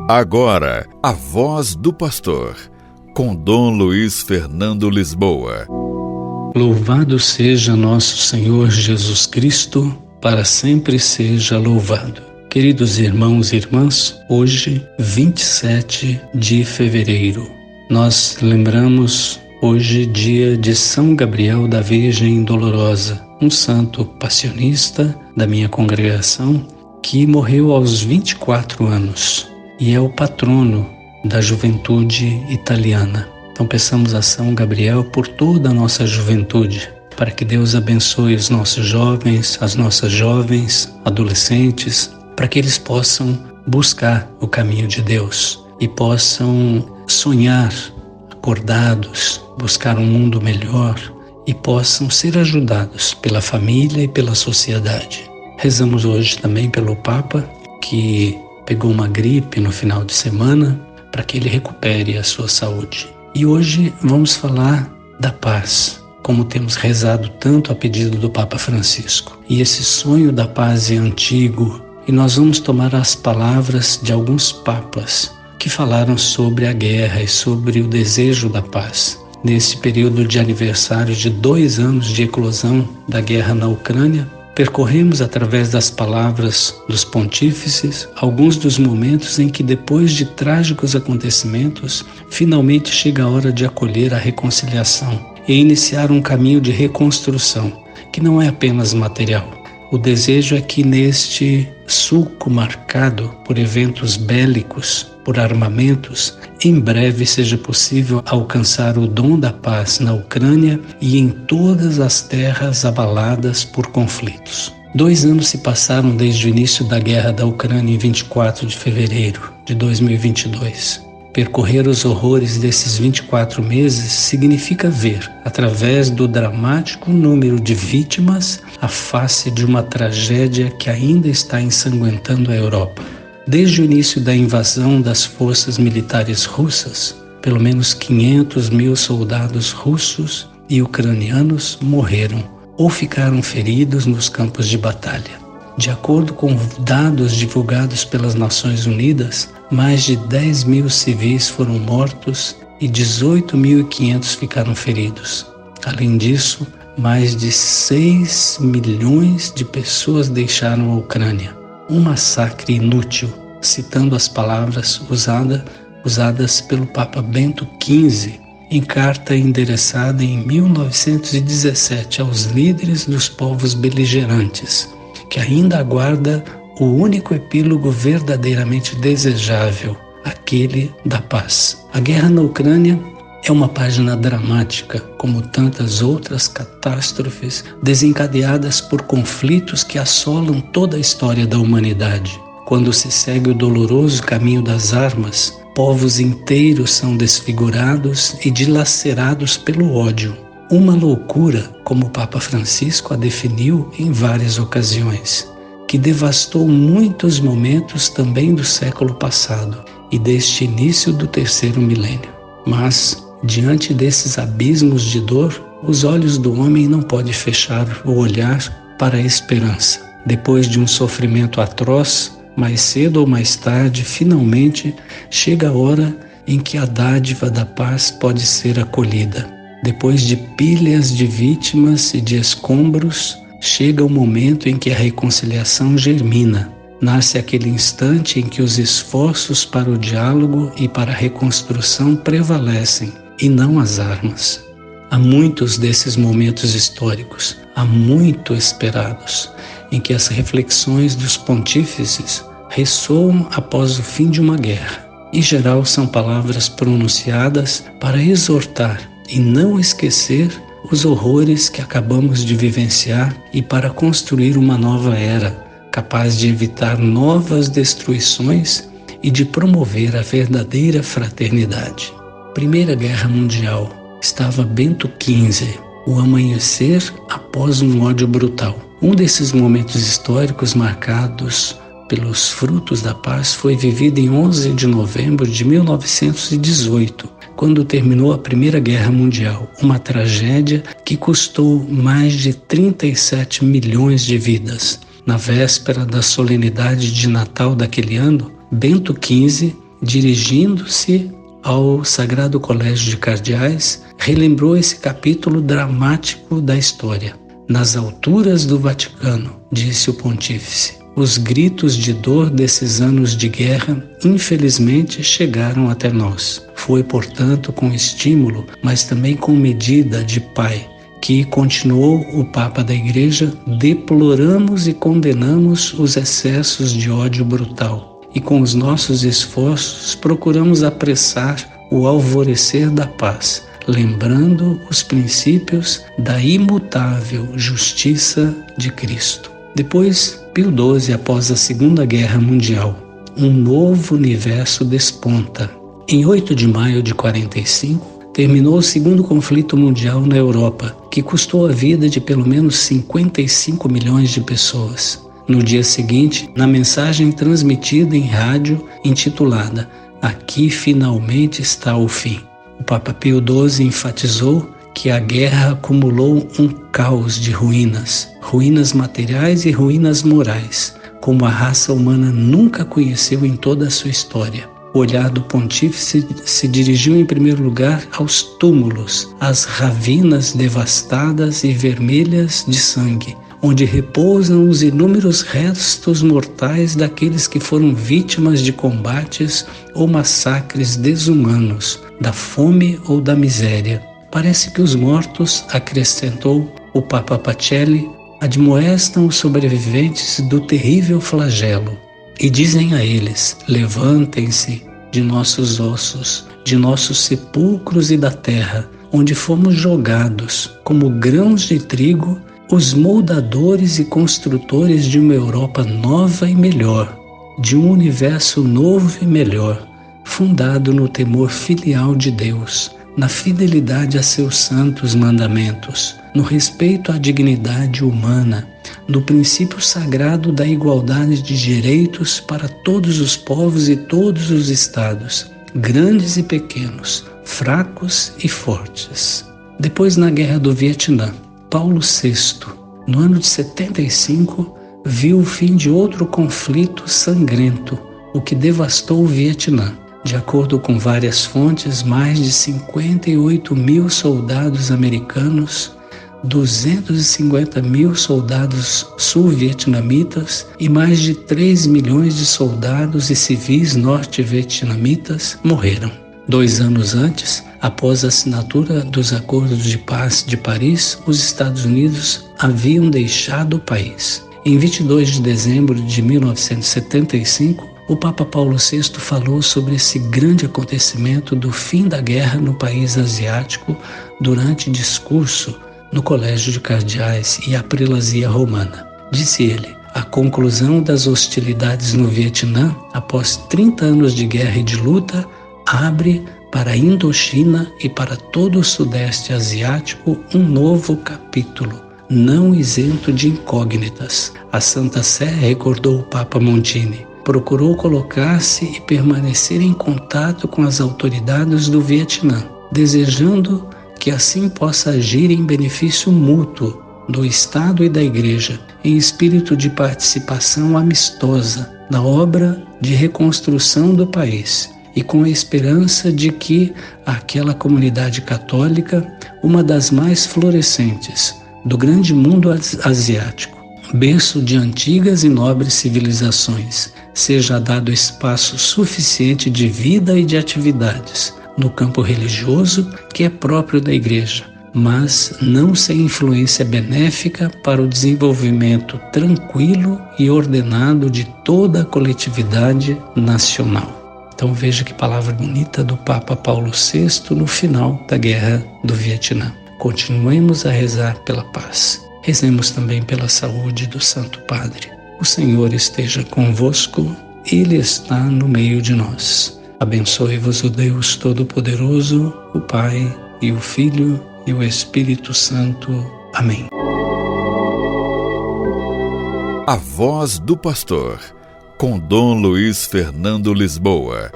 Agora, a voz do pastor, com Dom Luiz Fernando Lisboa. Louvado seja nosso Senhor Jesus Cristo, para sempre seja louvado. Queridos irmãos e irmãs, hoje, 27 de fevereiro, nós lembramos hoje dia de São Gabriel da Virgem Dolorosa, um santo passionista da minha congregação que morreu aos 24 anos e é o patrono da juventude italiana. Então peçamos a São Gabriel por toda a nossa juventude, para que Deus abençoe os nossos jovens, as nossas jovens, adolescentes, para que eles possam buscar o caminho de Deus e possam sonhar acordados, buscar um mundo melhor e possam ser ajudados pela família e pela sociedade. Rezamos hoje também pelo Papa, que pegou uma gripe no final de semana, para que ele recupere a sua saúde. E hoje vamos falar da paz, como temos rezado tanto a pedido do Papa Francisco. E esse sonho da paz é antigo, e nós vamos tomar as palavras de alguns papas que falaram sobre a guerra e sobre o desejo da paz. Nesse período de aniversário de 2 anos de eclosão da guerra na Ucrânia, percorremos através das palavras dos pontífices alguns dos momentos em que, depois de trágicos acontecimentos, finalmente chega a hora de acolher a reconciliação e iniciar um caminho de reconstrução, que não é apenas material. O desejo é que neste sulco marcado por eventos bélicos, por armamentos, em breve seja possível alcançar o dom da paz na Ucrânia e em todas as terras abaladas por conflitos. 2 anos se passaram desde o início da guerra da Ucrânia em 24 de fevereiro de 2022. Percorrer os horrores desses 24 meses significa ver, através do dramático número de vítimas, a face de uma tragédia que ainda está ensanguentando a Europa. Desde o início da invasão das forças militares russas, pelo menos 500 mil soldados russos e ucranianos morreram ou ficaram feridos nos campos de batalha. De acordo com dados divulgados pelas Nações Unidas, mais de 10 mil civis foram mortos e 18.500 ficaram feridos. Além disso, mais de 6 milhões de pessoas deixaram a Ucrânia. Um massacre inútil, citando as palavras usadas pelo Papa Bento XV em carta endereçada em 1917 aos líderes dos povos beligerantes, que ainda aguarda o único epílogo verdadeiramente desejável, aquele da paz. A guerra na Ucrânia é uma página dramática, como tantas outras catástrofes desencadeadas por conflitos que assolam toda a história da humanidade. Quando se segue o doloroso caminho das armas, povos inteiros são desfigurados e dilacerados pelo ódio. Uma loucura, como o Papa Francisco a definiu em várias ocasiões, que devastou muitos momentos também do século passado e deste início do 3º milênio. Mas, diante desses abismos de dor, os olhos do homem não podem fechar o olhar para a esperança. Depois de um sofrimento atroz, mais cedo ou mais tarde, finalmente, chega a hora em que a dádiva da paz pode ser acolhida. Depois de pilhas de vítimas e de escombros, chega o momento em que a reconciliação germina. Nasce aquele instante em que os esforços para o diálogo e para a reconstrução prevalecem, e não as armas. Há muitos desses momentos históricos, há muito esperados, em que as reflexões dos pontífices ressoam após o fim de uma guerra. Em geral, são palavras pronunciadas para exortar e não esquecer os horrores que acabamos de vivenciar e para construir uma nova era, capaz de evitar novas destruições e de promover a verdadeira fraternidade. Primeira Guerra Mundial. Estava Bento XV, o amanhecer após um ódio brutal. Um desses momentos históricos marcados pelos frutos da paz foi vivido em 11 de novembro de 1918, quando terminou a Primeira Guerra Mundial, uma tragédia que custou mais de 37 milhões de vidas. Na véspera da solenidade de Natal daquele ano, Bento XV dirigindo-se ao Sagrado Colégio de Cardeais, relembrou esse capítulo dramático da história. Nas alturas do Vaticano, disse o pontífice, os gritos de dor desses anos de guerra, infelizmente, chegaram até nós. Foi, portanto, com estímulo, mas também com medida de pai, que, continuou o Papa da Igreja, deploramos e condenamos os excessos de ódio brutal. E com os nossos esforços procuramos apressar o alvorecer da paz, lembrando os princípios da imutável justiça de Cristo. Depois, Pio XII, após a Segunda Guerra Mundial, um novo universo desponta. Em 8 de maio de 45, terminou o segundo conflito mundial na Europa, que custou a vida de pelo menos 55 milhões de pessoas. No dia seguinte, na mensagem transmitida em rádio intitulada "Aqui finalmente está o fim", o Papa Pio XII enfatizou que a guerra acumulou um caos de ruínas materiais e ruínas morais, como a raça humana nunca conheceu em toda a sua história. O olhar do pontífice se dirigiu em primeiro lugar aos túmulos, às ravinas devastadas e vermelhas de sangue, onde repousam os inúmeros restos mortais daqueles que foram vítimas de combates ou massacres desumanos, da fome ou da miséria. Parece que os mortos, acrescentou o Papa Pacelli, admoestam os sobreviventes do terrível flagelo e dizem a eles: levantem-se de nossos ossos, de nossos sepulcros e da terra, onde fomos jogados, como grãos de trigo, os moldadores e construtores de uma Europa nova e melhor, de um universo novo e melhor, fundado no temor filial de Deus, na fidelidade a seus santos mandamentos, no respeito à dignidade humana, no princípio sagrado da igualdade de direitos para todos os povos e todos os estados, grandes e pequenos, fracos e fortes. Depois, na Guerra do Vietnã, Paulo VI, no ano de 75, viu o fim de outro conflito sangrento, o que devastou o Vietnã. De acordo com várias fontes, mais de 58 mil soldados americanos, 250 mil soldados sul-vietnamitas e mais de 3 milhões de soldados e civis norte-vietnamitas morreram. 2 anos antes, após a assinatura dos Acordos de Paz de Paris, os Estados Unidos haviam deixado o país. Em 22 de dezembro de 1975, o Papa Paulo VI falou sobre esse grande acontecimento do fim da guerra no país asiático durante discurso no Colégio de Cardeais e a prelazia romana. Disse ele: a conclusão das hostilidades no Vietnã, após 30 anos de guerra e de luta, abre para a Indochina e para todo o Sudeste Asiático um novo capítulo, não isento de incógnitas. A Santa Sé, recordou o Papa Montini, procurou colocar-se e permanecer em contato com as autoridades do Vietnã, desejando que assim possa agir em benefício mútuo do Estado e da Igreja, em espírito de participação amistosa na obra de reconstrução do país, e com a esperança de que aquela comunidade católica, uma das mais florescentes do grande mundo asiático, berço de antigas e nobres civilizações, seja dado espaço suficiente de vida e de atividades no campo religioso que é próprio da Igreja, mas não sem influência benéfica para o desenvolvimento tranquilo e ordenado de toda a coletividade nacional. Então veja que palavra bonita do Papa Paulo VI no final da Guerra do Vietnã. Continuemos a rezar pela paz. Rezemos também pela saúde do Santo Padre. O Senhor esteja convosco, Ele está no meio de nós. Abençoe-vos o Deus Todo-Poderoso, o Pai e o Filho e o Espírito Santo. Amém. A Voz do Pastor, com Dom Luiz Fernando Lisboa.